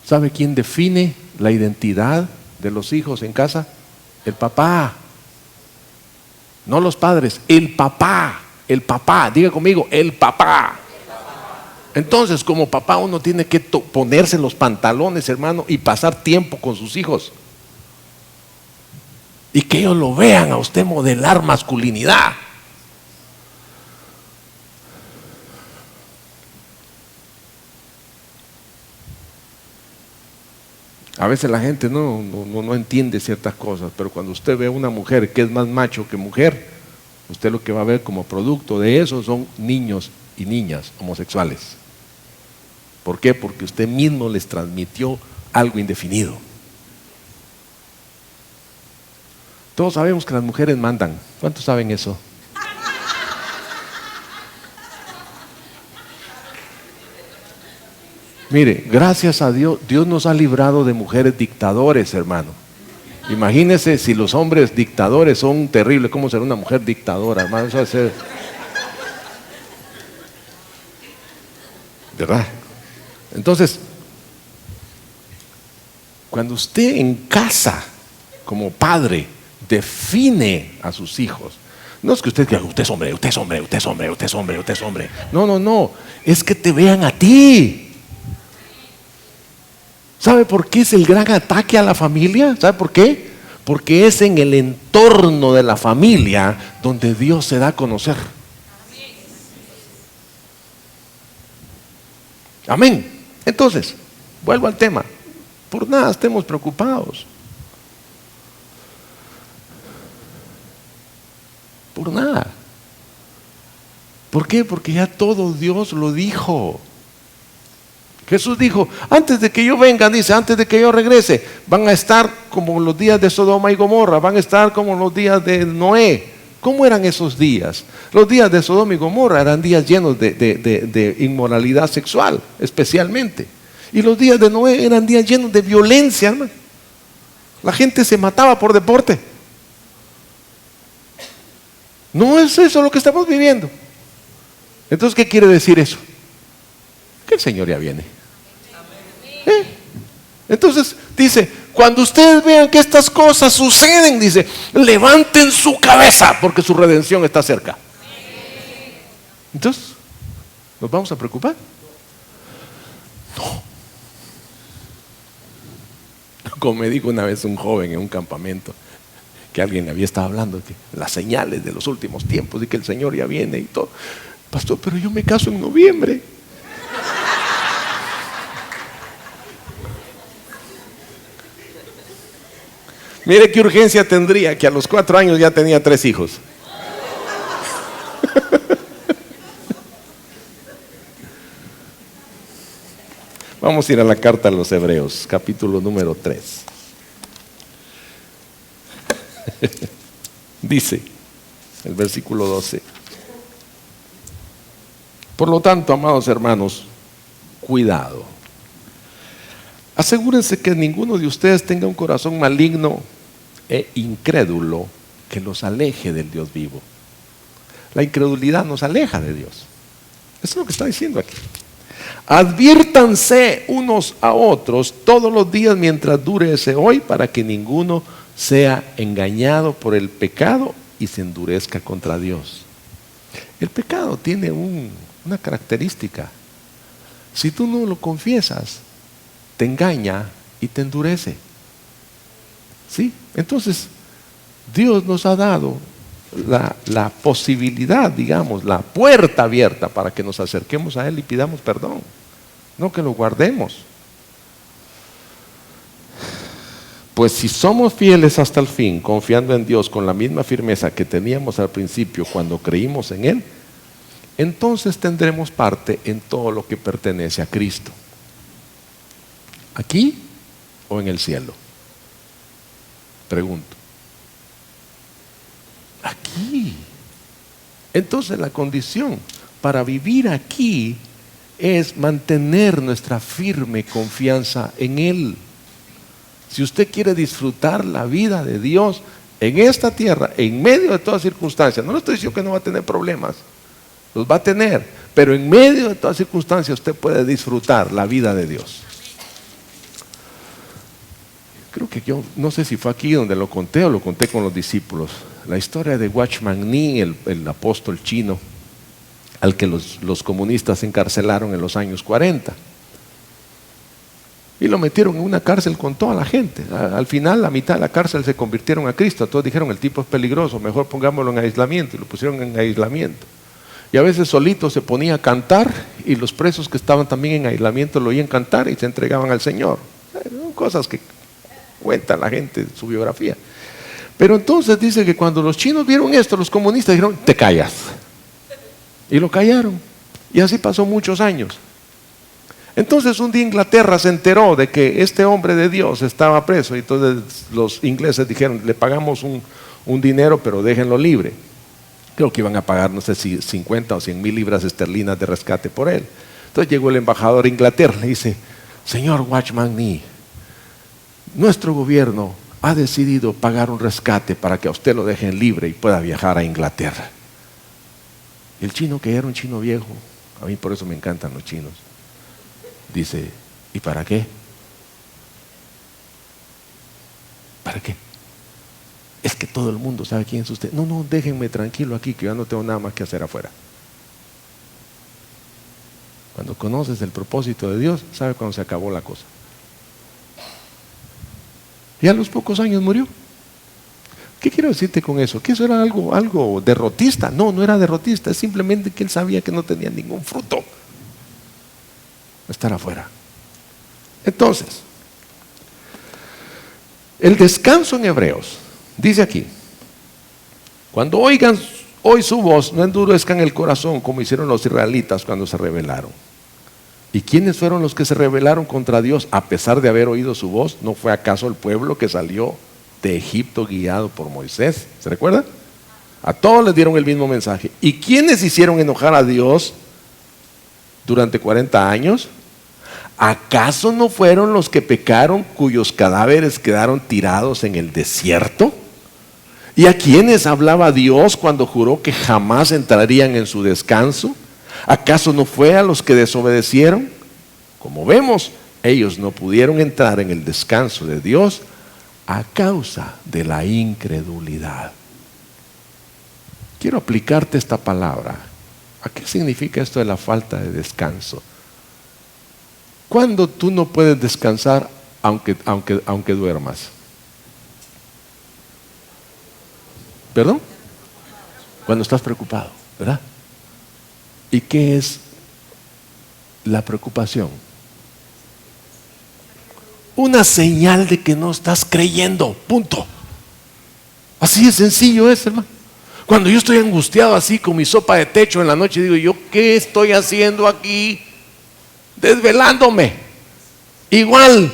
¿Sabe quién define la identidad de los hijos en casa? El papá. No los padres, el papá. El papá, diga conmigo, el papá. Entonces, como papá, uno tiene que ponerse los pantalones, hermano, y pasar tiempo con sus hijos. Y que ellos lo vean a usted modelar masculinidad. A veces la gente no entiende ciertas cosas, pero cuando usted ve a una mujer que es más macho que mujer, usted lo que va a ver como producto de eso son niños y niñas homosexuales. ¿Por qué? Porque usted mismo les transmitió algo indefinido. Todos sabemos que las mujeres mandan. ¿Cuántos saben eso? Mire, gracias a Dios, Dios nos ha librado de mujeres dictadores, hermano. Imagínese si los hombres dictadores son terribles, ¿cómo será una mujer dictadora, hermano? Eso va a ser... ¿Verdad? Entonces, cuando usted en casa, como padre, define a sus hijos, no es que usted diga, usted es hombre, usted es hombre, usted es hombre, usted es hombre, usted es hombre. No, es que te vean a ti. ¿Sabe por qué es el gran ataque a la familia? ¿Sabe por qué? Porque es en el entorno de la familia donde Dios se da a conocer. Amén. Entonces, vuelvo al tema. Por nada estemos preocupados. Por nada. ¿Por qué? Porque ya todo Dios lo dijo. Jesús dijo, antes de que yo venga, dice, antes de que yo regrese, van a estar como los días de Sodoma y Gomorra, van a estar como los días de Noé. ¿Cómo eran esos días? Los días de Sodoma y Gomorra eran días llenos de inmoralidad sexual, especialmente. Y los días de Noé eran días llenos de violencia, hermano. La gente se mataba por deporte. No es eso lo que estamos viviendo. Entonces, ¿qué quiere decir eso? Que el Señor ya viene. Entonces dice, cuando ustedes vean que estas cosas suceden, dice, levanten su cabeza porque su redención está cerca. Entonces, ¿nos vamos a preocupar? No. Como me dijo una vez un joven en un campamento, que alguien había estado hablando de las señales de los últimos tiempos y que el Señor ya viene y todo. Pastor, pero yo me caso en noviembre. Mire qué urgencia tendría que a los 4 años ya tenía 3 hijos. Vamos a ir a la carta a los Hebreos, capítulo número 3. Dice el versículo 12. Por lo tanto, amados hermanos, cuidado. Asegúrense que ninguno de ustedes tenga un corazón maligno e incrédulo que los aleje del Dios vivo. La incredulidad nos aleja de Dios. Eso es lo que está diciendo aquí. Adviértanse unos a otros todos los días mientras dure ese hoy, para que ninguno sea engañado por el pecado y se endurezca contra Dios. El pecado tiene una característica. Si tú no lo confiesas, te engaña y te endurece. ¿Sí? Entonces, Dios nos ha dado la posibilidad, digamos, la puerta abierta para que nos acerquemos a Él y pidamos perdón, no que lo guardemos. Pues si somos fieles hasta el fin, confiando en Dios con la misma firmeza que teníamos al principio cuando creímos en Él, entonces tendremos parte en todo lo que pertenece a Cristo. ¿Aquí o en el cielo? Pregunto. Aquí. Entonces la condición para vivir aquí es mantener nuestra firme confianza en Él. Si usted quiere disfrutar la vida de Dios en esta tierra, en medio de todas circunstancias, no le estoy diciendo que no va a tener problemas, los va a tener, pero en medio de todas circunstancias usted puede disfrutar la vida de Dios. creo que yo, no sé si fue aquí donde lo conté o lo conté con los discípulos, la historia de Watchman Nee, el apóstol chino, al que los comunistas encarcelaron en los años 40. Y lo metieron en una cárcel con toda la gente. Al final, la mitad de la cárcel se convirtieron a Cristo. Todos dijeron, el tipo es peligroso, mejor pongámoslo en aislamiento. Y lo pusieron en aislamiento. Y a veces solito se ponía a cantar y los presos que estaban también en aislamiento lo oían cantar y se entregaban al Señor. Son cosas que cuenta la gente en su biografía. Pero entonces dice que cuando los chinos vieron esto, los comunistas dijeron, te callas. Y lo callaron. Y así pasó muchos años. Entonces un día Inglaterra se enteró de que este hombre de Dios estaba preso. Y entonces los ingleses dijeron, le pagamos un dinero, pero déjenlo libre. Creo que iban a pagar, no sé si 50 o 100 mil libras esterlinas de rescate por él. Entonces llegó el embajador de Inglaterra y le dice, señor Watchman Nee, nuestro gobierno ha decidido pagar un rescate para que a usted lo dejen libre y pueda viajar a Inglaterra. El chino, que era un chino viejo, a mí por eso me encantan los chinos, dice, ¿y para qué? ¿Para qué? Es que todo el mundo sabe quién es usted. No, no, déjenme tranquilo aquí, que yo no tengo nada más que hacer afuera. Cuando conoces el propósito de Dios, sabe cuando se acabó la cosa. Y a los pocos años murió. ¿Qué quiero decirte con eso? ¿Que eso era algo derrotista? No, no era derrotista, es simplemente que él sabía que no tenía ningún fruto estar afuera. Entonces, el descanso en Hebreos, dice aquí, cuando oigan hoy su voz, no endurezcan el corazón como hicieron los israelitas cuando se rebelaron. ¿Y quiénes fueron los que se rebelaron contra Dios a pesar de haber oído su voz? ¿No fue acaso el pueblo que salió de Egipto guiado por Moisés? ¿Se recuerda? A todos les dieron el mismo mensaje. ¿Y quiénes hicieron enojar a Dios durante 40 años? ¿Acaso no fueron los que pecaron cuyos cadáveres quedaron tirados en el desierto? ¿Y a quiénes hablaba Dios cuando juró que jamás entrarían en su descanso? ¿Acaso no fue a los que desobedecieron? Como vemos, ellos no pudieron entrar en el descanso de Dios a causa de la incredulidad. Quiero aplicarte esta palabra. ¿A qué significa esto de la falta de descanso? ¿Cuándo tú no puedes descansar aunque duermas? ¿Perdón? Cuando estás preocupado, ¿verdad? ¿Y qué es la preocupación? Una señal de que no estás creyendo, punto. Así de sencillo es, hermano. Cuando yo estoy angustiado así con mi sopa de techo en la noche, digo yo, ¿qué estoy haciendo aquí? Desvelándome. Igual,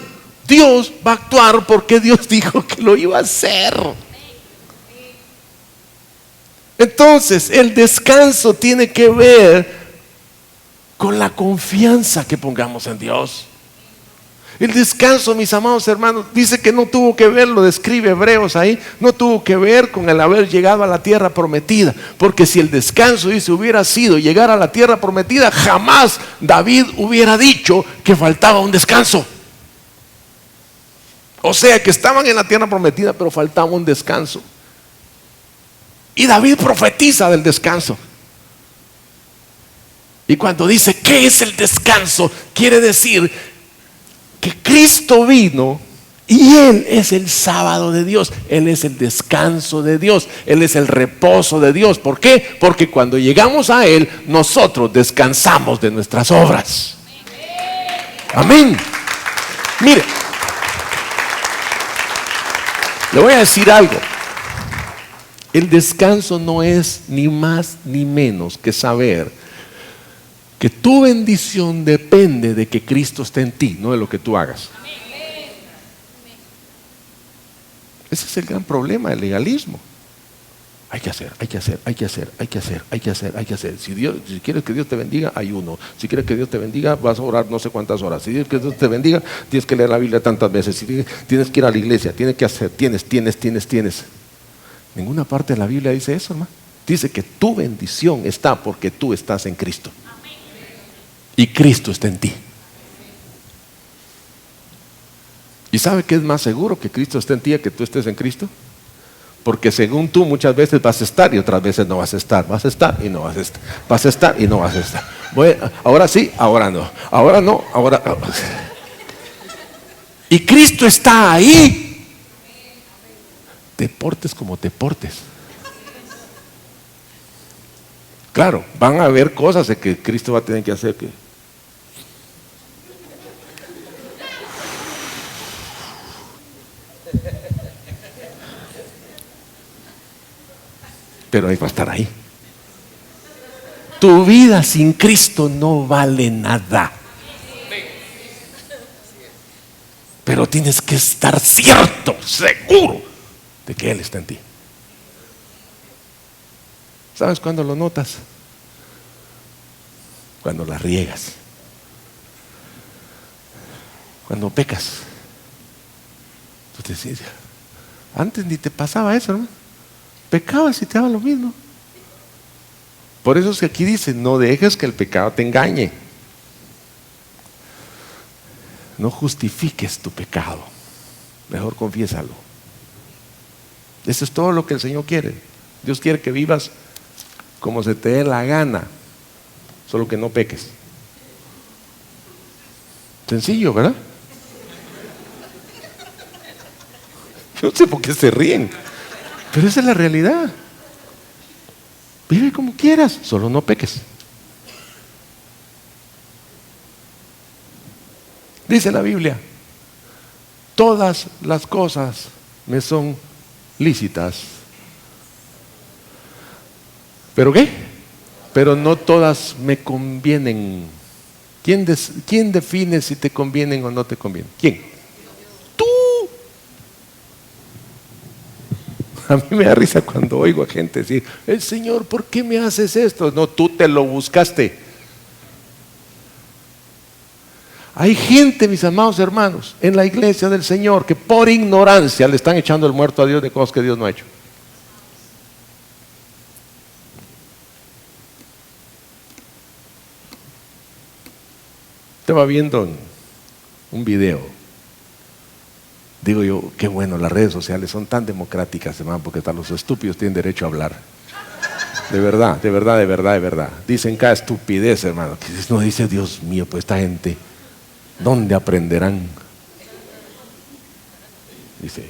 Dios va a actuar porque Dios dijo que lo iba a hacer. Entonces, el descanso tiene que ver con la confianza que pongamos en Dios. El descanso, mis amados hermanos, dice que no tuvo que ver, lo describe Hebreos ahí, no tuvo que ver con el haber llegado a la tierra prometida, porque si el descanso, dice, hubiera sido llegar a la tierra prometida, jamás David hubiera dicho que faltaba un descanso. O sea, que estaban en la tierra prometida, pero faltaba un descanso. Y David profetiza del descanso. Y cuando dice, ¿qué es el descanso? Quiere decir que Cristo vino y Él es el sábado de Dios. Él es el descanso de Dios. Él es el reposo de Dios. ¿Por qué? Porque cuando llegamos a Él, nosotros descansamos de nuestras obras. Amén. Mire, le voy a decir algo. El descanso no es ni más ni menos que saber que tu bendición depende de que Cristo esté en ti, no de lo que tú hagas. Ese es el gran problema del legalismo. Hay que hacer. Si quieres que Dios te bendiga, ayuno. Si quieres que Dios te bendiga, vas a orar no sé cuántas horas. Si quieres que Dios te bendiga, tienes que leer la Biblia tantas veces. Si tienes que ir a la iglesia, tienes que hacer, tienes. Ninguna parte de la Biblia dice eso, hermano. Dice que tu bendición está porque tú estás en Cristo. Y Cristo está en ti. ¿Y sabe qué es más seguro? Que Cristo esté en ti, a que tú estés en Cristo. Porque según tú muchas veces vas a estar y otras veces no vas a estar. Vas a estar y no vas a estar. Vas a estar y no vas a estar. Ahora sí, ahora no. Ahora no, ahora no. Y Cristo está ahí. Te portes como te portes. Claro, van a haber cosas de que Cristo va a tener que hacer que... Pero ahí va a estar ahí. Tu vida sin Cristo no vale nada. Pero tienes que estar cierto, seguro de que Él está en ti. ¿Sabes cuándo lo notas? Cuando la riegas. Cuando pecas. Tú te dices, antes ni te pasaba eso, ¿no? Pecabas y te daba lo mismo. Por eso es que aquí dice, no dejes que el pecado te engañe. No justifiques tu pecado. Mejor confiésalo. Eso es todo lo que el Señor quiere. Dios quiere que vivas como se te dé la gana, solo que no peques. Sencillo, ¿verdad? Yo no sé por qué se ríen, pero esa es la realidad. Vive como quieras, solo no peques. Dice la Biblia, todas las cosas me son lícitas. ¿Pero qué? Pero no todas me convienen. ¿Quién define si te convienen o no te convienen? ¿Quién? Tú. A mí me da risa cuando oigo a gente decir, el Señor, ¿por qué me haces esto? No, tú te lo buscaste. Hay gente, mis amados hermanos, en la iglesia del Señor que por ignorancia le están echando el muerto a Dios de cosas que Dios no ha hecho. Estaba viendo un video. Digo yo, qué bueno, las redes sociales son tan democráticas, hermano, porque hasta los estúpidos tienen derecho a hablar. De verdad, de verdad, de verdad, de verdad. Dicen cada estupidez, hermano. Que no dice, Dios mío, pues esta gente, ¿dónde aprenderán? Dice,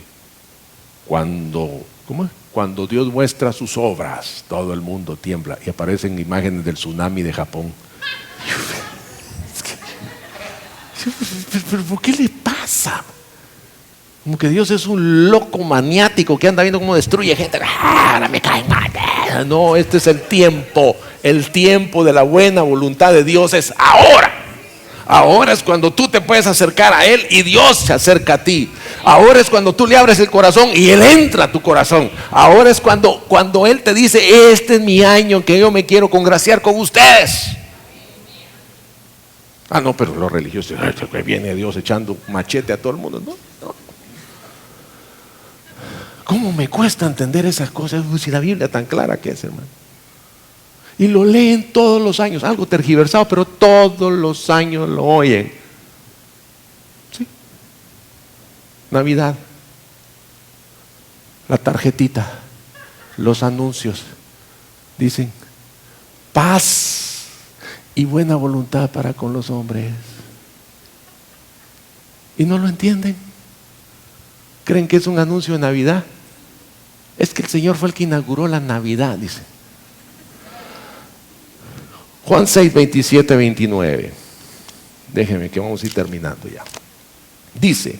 ¿cómo es? Cuando Dios muestra sus obras, todo el mundo tiembla. Y aparecen imágenes del tsunami de Japón. ¿Pero por qué le pasa? Como que Dios es un loco maniático que anda viendo cómo destruye gente. Ahora me caen mal. No, este es el tiempo. El tiempo de la buena voluntad de Dios es ahora. Ahora es cuando tú te puedes acercar a Él y Dios se acerca a ti. Ahora es cuando tú le abres el corazón y Él entra a tu corazón. Ahora es cuando Él te dice, este es mi año en que yo me quiero congraciar con ustedes. Ah, no, pero los religiosos, que viene Dios echando machete a todo el mundo. No. ¿Cómo me cuesta entender esas cosas? Si la Biblia tan clara que es, hermano. Y lo leen todos los años, algo tergiversado, pero todos los años lo oyen. ¿Sí? Navidad, la tarjetita, los anuncios, dicen, paz y buena voluntad para con los hombres. Y no lo entienden. ¿Creen que es un anuncio de Navidad? Es que el Señor fue el que inauguró la Navidad, dice. Juan 6, 27, 29. Déjenme que vamos a ir terminando ya. Dice,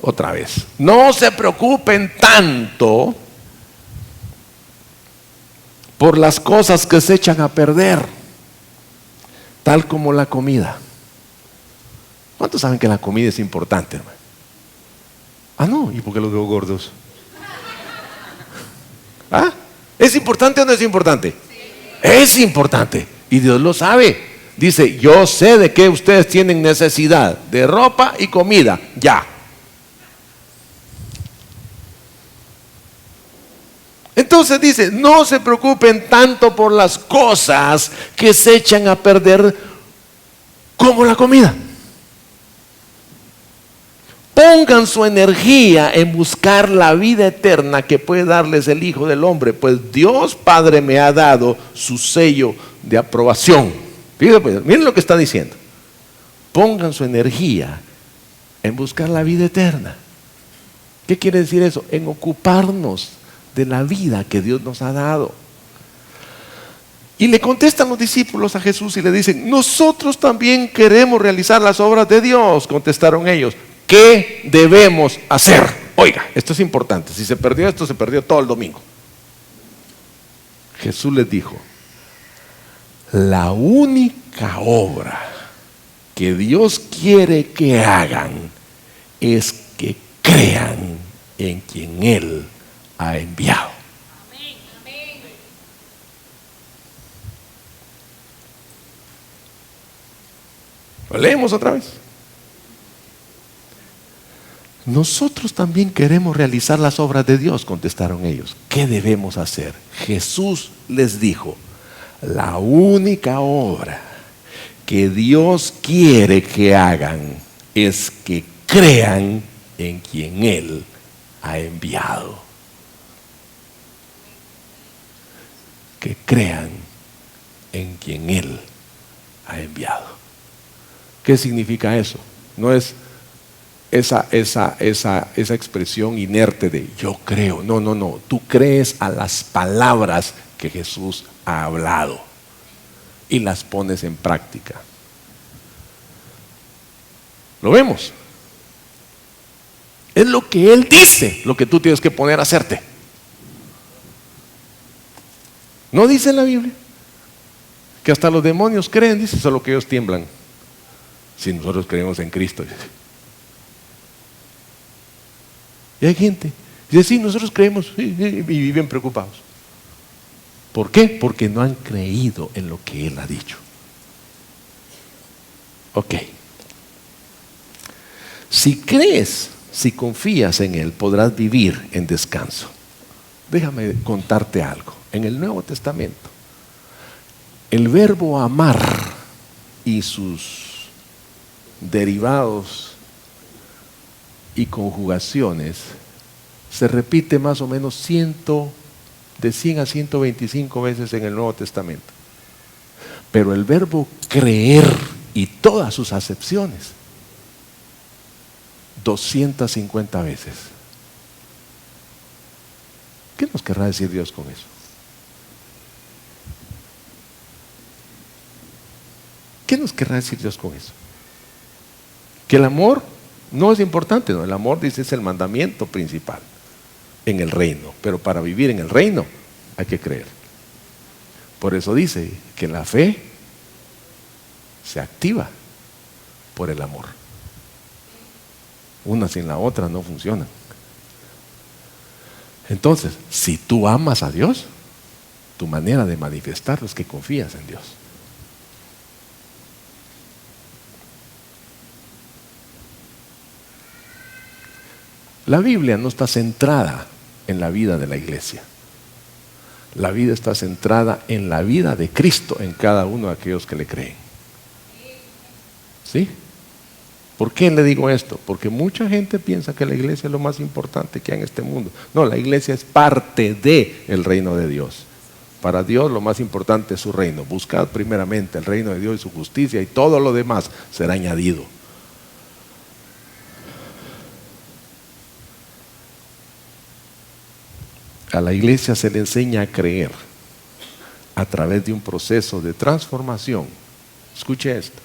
otra vez, no se preocupen tanto por las cosas que se echan a perder, tal como la comida. ¿Cuántos saben que la comida es importante, hermano? Ah, no, ¿y por qué los veo gordos? ¿Ah? ¿Es importante o no es importante? Sí. Es importante, y Dios lo sabe. Dice, yo sé de que ustedes tienen necesidad de ropa y comida, ya. Entonces dice, no se preocupen tanto por las cosas que se echan a perder como la comida. Pongan su energía en buscar la vida eterna que puede darles el Hijo del Hombre, pues Dios Padre me ha dado su sello de aprobación. Fíjense, pues, miren lo que está diciendo. Pongan su energía en buscar la vida eterna. ¿Qué quiere decir eso? En ocuparnos de la vida que Dios nos ha dado. Y le contestan los discípulos a Jesús y le dicen: nosotros también queremos realizar las obras de Dios. Contestaron ellos: ¿qué debemos hacer? Oiga, esto es importante. Si se perdió esto, se perdió todo el domingo. Jesús les dijo: la única obra que Dios quiere que hagan es que crean en quien Él ha enviado. Lo leemos otra vez. Nosotros también queremos realizar las obras de Dios, contestaron ellos. ¿Qué debemos hacer? Jesús les dijo: la única obra que Dios quiere que hagan es que crean en quien Él ha enviado. Que crean en quien Él ha enviado. ¿Qué significa eso? No es esa expresión inerte de yo creo. No. Tú crees a las palabras que Jesús ha hablado y las pones en práctica. ¿Lo vemos? Es lo que Él dice, lo que tú tienes que poner a hacerte. ¿No dice en la Biblia que hasta los demonios creen? Dice, solo que ellos tiemblan si nosotros creemos en Cristo. Y hay gente que dice: sí, nosotros creemos, y viven preocupados. ¿Por qué? Porque no han creído en lo que Él ha dicho. Ok. Si crees, si confías en Él, podrás vivir en descanso. Déjame contarte algo. En el Nuevo Testamento, el verbo amar y sus derivados y conjugaciones se repite más o menos de 100 a 125 veces en el Nuevo Testamento. Pero el verbo creer y todas sus acepciones, 250 veces. ¿Qué nos querrá decir Dios con eso? ¿Qué nos querrá decir Dios con eso? Que el amor no es importante, no, el amor, dice, es el mandamiento principal en el reino, pero para vivir en el reino hay que creer. Por eso dice que la fe se activa por el amor. Una sin la otra no funciona. Entonces, si tú amas a Dios, tu manera de manifestarlo es que confías en Dios. La Biblia no está centrada en la vida de la iglesia. La vida está centrada en la vida de Cristo en cada uno de aquellos que le creen. ¿Sí? ¿Por qué le digo esto? Porque mucha gente piensa que la iglesia es lo más importante que hay en este mundo. No, la iglesia es parte del reino de Dios. Para Dios lo más importante es su reino. Buscad primeramente el reino de Dios y su justicia, y todo lo demás será añadido. A la iglesia se le enseña a creer a través de un proceso de transformación. Escuche esto.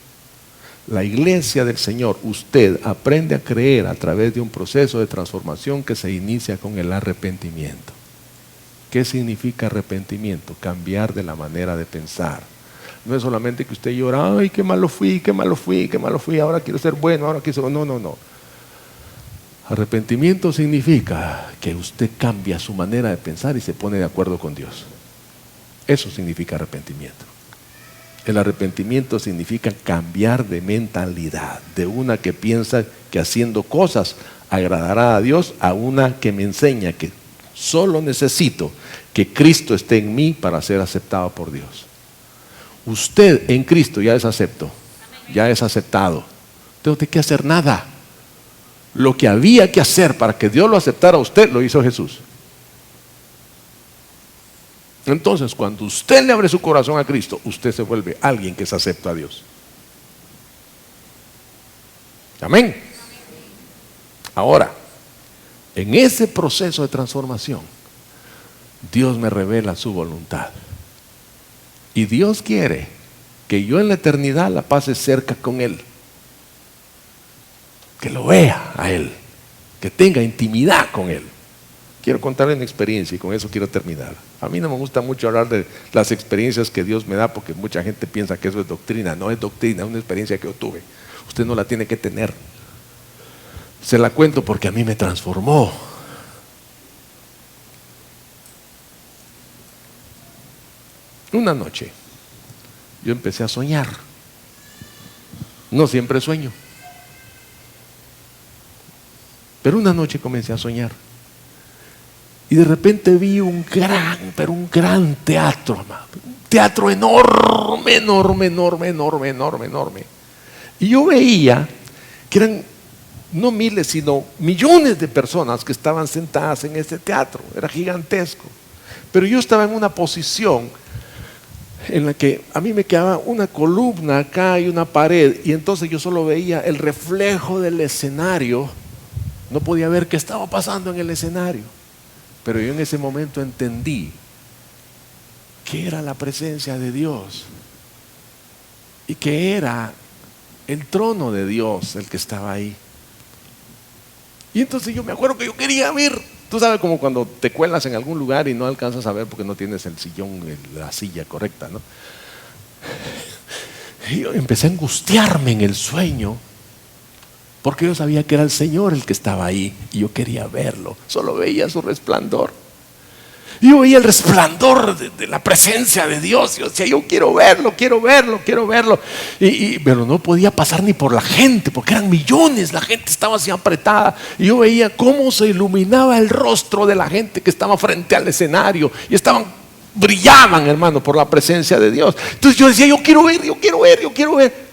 La iglesia del Señor, usted aprende a creer a través de un proceso de transformación que se inicia con el arrepentimiento. ¿Qué significa arrepentimiento? Cambiar de la manera de pensar. No es solamente que usted llora: ay, qué malo fui, ahora quiero ser bueno, ahora quiero ser... No. Arrepentimiento significa que usted cambia su manera de pensar y se pone de acuerdo con Dios. Eso significa arrepentimiento. El arrepentimiento significa cambiar de mentalidad, de una que piensa que haciendo cosas agradará a Dios, a una que me enseña que solo necesito que Cristo esté en mí para ser aceptado por Dios. Usted en Cristo ya es acepto, ya es aceptado. No tengo que hacer nada. Lo que había que hacer para que Dios lo aceptara a usted, lo hizo Jesús. Entonces, cuando usted le abre su corazón a Cristo, usted se vuelve alguien que se acepta a Dios. Amén. Ahora, en ese proceso de transformación, Dios me revela su voluntad. Y Dios quiere que yo en la eternidad la pase cerca con Él. Que lo vea a Él. Que tenga intimidad con Él. Quiero contarle una experiencia y con eso quiero terminar. A mí no me gusta mucho hablar de las experiencias que Dios me da porque mucha gente piensa que eso es doctrina. No es doctrina, es una experiencia que yo tuve. Usted no la tiene que tener. Se la cuento porque a mí me transformó. Una noche yo empecé a soñar. No siempre sueño. Pero una noche comencé a soñar. Y de repente vi un gran teatro, amado. Un teatro enorme, enorme, enorme, enorme, enorme, enorme. Y yo veía que eran no miles, sino millones de personas que estaban sentadas en ese teatro. Era gigantesco. Pero yo estaba en una posición en la que a mí me quedaba una columna acá y una pared. Y entonces yo solo veía el reflejo del escenario. No podía ver qué estaba pasando en el escenario. Pero yo en ese momento entendí que era la presencia de Dios y que era el trono de Dios el que estaba ahí. Y entonces yo me acuerdo que yo quería ver. Tú sabes como cuando te cuelas en algún lugar y no alcanzas a ver porque no tienes el sillón, la silla correcta, ¿no? Y yo empecé a angustiarme en el sueño porque yo sabía que era el Señor el que estaba ahí y yo quería verlo. Solo veía su resplandor. Y yo veía el resplandor de la presencia de Dios. Yo decía, yo quiero verlo, quiero verlo, quiero verlo. Pero no podía pasar ni por la gente porque eran millones. La gente estaba así apretada. Y yo veía cómo se iluminaba el rostro de la gente que estaba frente al escenario. Y brillaban, hermano, por la presencia de Dios. Entonces yo decía, yo quiero ver, yo quiero ver, yo quiero ver.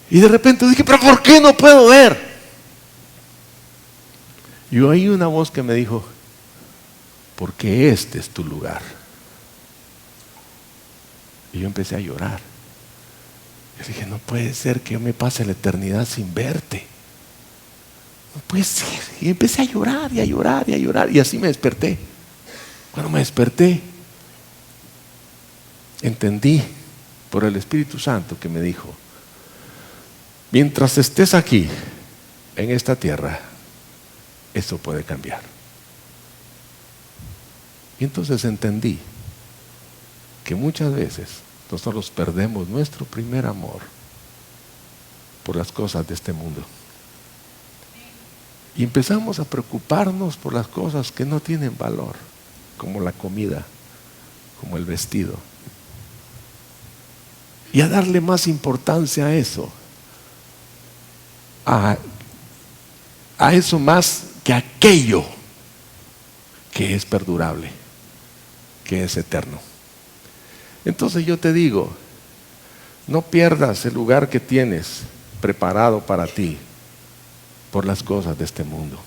Y de repente dije, pero ¿por qué no puedo ver? Y oí una voz que me dijo, porque este es tu lugar. Y yo empecé a llorar. Yo dije, no puede ser que yo me pase la eternidad sin verte. No puede ser. Y empecé a llorar y a llorar y a llorar. Y así me desperté. Cuando me desperté, entendí por el Espíritu Santo que me dijo, mientras estés aquí, en esta tierra, esto puede cambiar. Y entonces entendí que muchas veces nosotros perdemos nuestro primer amor por las cosas de este mundo. Y empezamos a preocuparnos por las cosas que no tienen valor, como la comida, como el vestido. Y a darle más importancia a eso. A eso más que aquello que es perdurable, que es eterno. Entonces yo te digo, no pierdas el lugar que tienes preparado para ti por las cosas de este mundo.